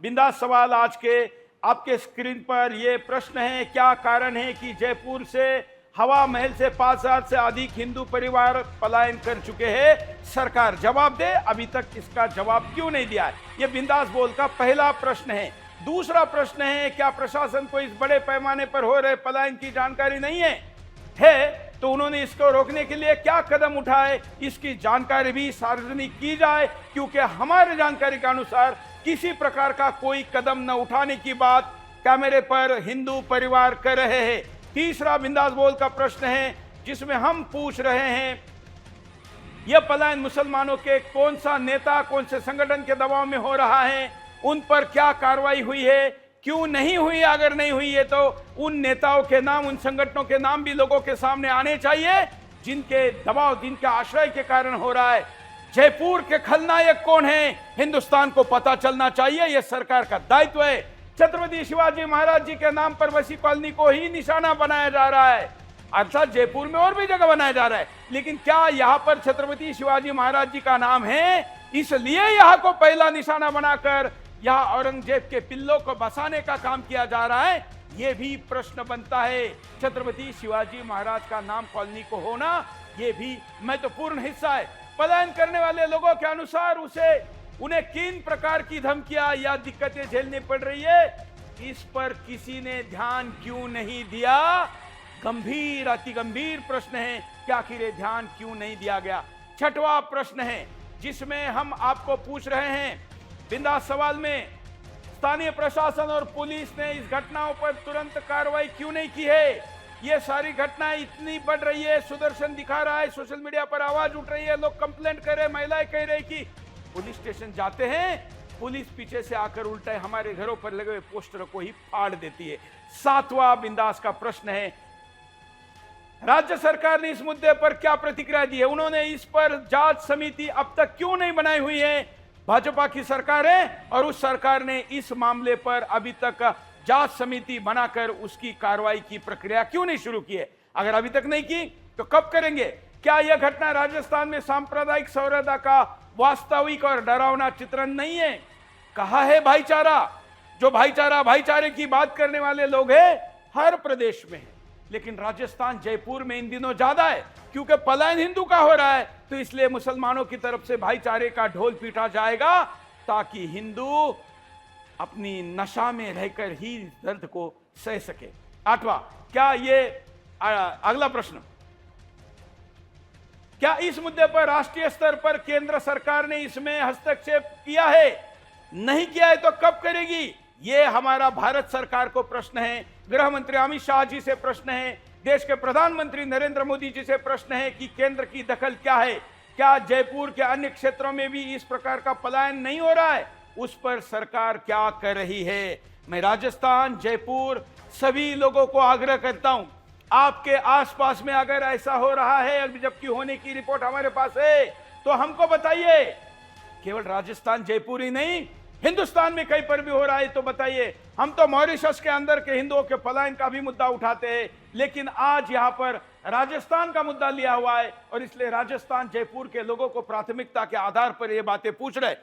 बिंदास सवाल आज के आपके स्क्रीन पर ये प्रश्न है, क्या कारण है कि जयपुर से हवा महल से 5,000 से अधिक हिंदू परिवार पलायन कर चुके हैं? सरकार जवाब दे। अभी तक इसका जवाब क्यों नहीं दिया है? ये बिंदास बोल का पहला प्रश्न है। दूसरा प्रश्न है, क्या प्रशासन को इस बड़े पैमाने पर हो रहे पलायन की जानकारी नहीं है तो उन्होंने इसको रोकने के लिए क्या कदम उठाए, इसकी जानकारी भी सार्वजनिक की जाए, क्योंकि हमारे जानकारी के अनुसार किसी प्रकार का कोई कदम न उठाने की बात कैमरे पर हिंदू परिवार कर रहे हैं। तीसरा बिंदास बोल का प्रश्न है जिसमें हम पूछ रहे हैं, यह पलायन मुसलमानों के कौन सा नेता, कौन से संगठन के दबाव में हो रहा है, उन पर क्या कार्रवाई हुई है, क्यों नहीं हुई? अगर नहीं हुई है तो उन नेताओं के नाम, उन संगठनों के नाम भी लोगों के सामने आने चाहिए जिनके दबाव, जिनके आश्रय के कारण हो रहा है। जयपुर के खलनायक कौन है, हिंदुस्तान को पता चलना चाहिए। यह सरकार का दायित्व है। छत्रपति शिवाजी महाराज जी के नाम पर बसी कॉलोनी को ही निशाना बनाया जा रहा है, अर्थात जयपुर में और भी जगह बनाया जा रहा है, लेकिन क्या यहां पर छत्रपति शिवाजी महाराज जी का नाम है, इसलिए यहां को पहला निशाना बनाकर यहां औरंगजेब के पिल्लों को बसाने का काम किया जा रहा है? यह भी प्रश्न बनता है। छत्रपति शिवाजी महाराज का नाम कॉलोनी को होना यह भी महत्वपूर्ण हिस्सा है। पलायन करने वाले लोगों के अनुसार उन्हें किन प्रकार की धमकियां या दिक्कतें झेलनी पड़ रही है, इस पर किसी ने ध्यान क्यों नहीं दिया? गंभीर, अति गंभीर प्रश्न है कि आखिर ये ध्यान क्यों नहीं दिया गया। छठवां प्रश्न है जिसमें हम आपको पूछ रहे हैं, बिंदास सवाल में, स्थानीय प्रशासन और पुलिस ने इस घटनाओं पर तुरंत कार्रवाई क्यों नहीं की है? ये सारी घटनाएं इतनी बढ़ रही है, सुदर्शन दिखा रहा है, सोशल मीडिया पर आवाज उठ रही है, लोग कंप्लेंट कर रहे हैं, महिलाएं कह रही कि पुलिस स्टेशन जाते हैं, पुलिस पीछे से आकर उल्टा हमारे घरों पर लगे हुए पोस्टरों को ही फाड़ देती है। सातवां बिंदास का प्रश्न है, राज्य सरकार ने इस मुद्दे पर क्या प्रतिक्रिया दी है? उन्होंने इस पर जांच समिति अब तक क्यों नहीं बनाई हुई है? भाजपा की सरकार है और उस सरकार ने इस मामले पर अभी तक जांच समिति बनाकर उसकी कार्रवाई की प्रक्रिया क्यों नहीं शुरू की है? अगर अभी तक नहीं की तो कब करेंगे? क्या यह घटना राजस्थान में सांप्रदायिक सौहार्द का वास्तविक और डरावना चित्रण नहीं है? कहा है भाईचारा, जो भाईचारे की बात करने वाले लोग हैं हर प्रदेश में है, लेकिन राजस्थान, जयपुर में इन दिनों ज्यादा है, क्योंकि पलायन हिंदू का हो रहा है, तो इसलिए मुसलमानों की तरफ से भाईचारे का ढोल पीटा जाएगा ताकि हिंदू अपनी नशा में रहकर ही दर्द को सह सके। आठवां, क्या ये अगला प्रश्न, क्या इस मुद्दे पर राष्ट्रीय स्तर पर केंद्र सरकार ने इसमें हस्तक्षेप किया है? नहीं किया है तो कब करेगी? यह हमारा भारत सरकार को प्रश्न है, गृह मंत्री अमित शाह जी से प्रश्न है, देश के प्रधानमंत्री नरेंद्र मोदी जी से प्रश्न है कि केंद्र की दखल क्या है? क्या जयपुर के अन्य क्षेत्रों में भी इस प्रकार का पलायन नहीं हो रहा है? उस पर सरकार क्या कर रही है? मैं राजस्थान, जयपुर सभी लोगों को आग्रह करता हूं, आपके आसपास में अगर ऐसा हो रहा है, अभी जबकि होने की रिपोर्ट हमारे पास है, तो हमको बताइए। केवल राजस्थान, जयपुर ही नहीं, हिंदुस्तान में कहीं पर भी हो रहा है तो बताइए। हम तो मॉरिशस के अंदर के हिंदुओं के पलायन का भी मुद्दा उठाते हैं, लेकिन आज यहां पर राजस्थान का मुद्दा लिया हुआ है और इसलिए राजस्थान, जयपुर के लोगों को प्राथमिकता के आधार पर ये बातें पूछ रहे हैं।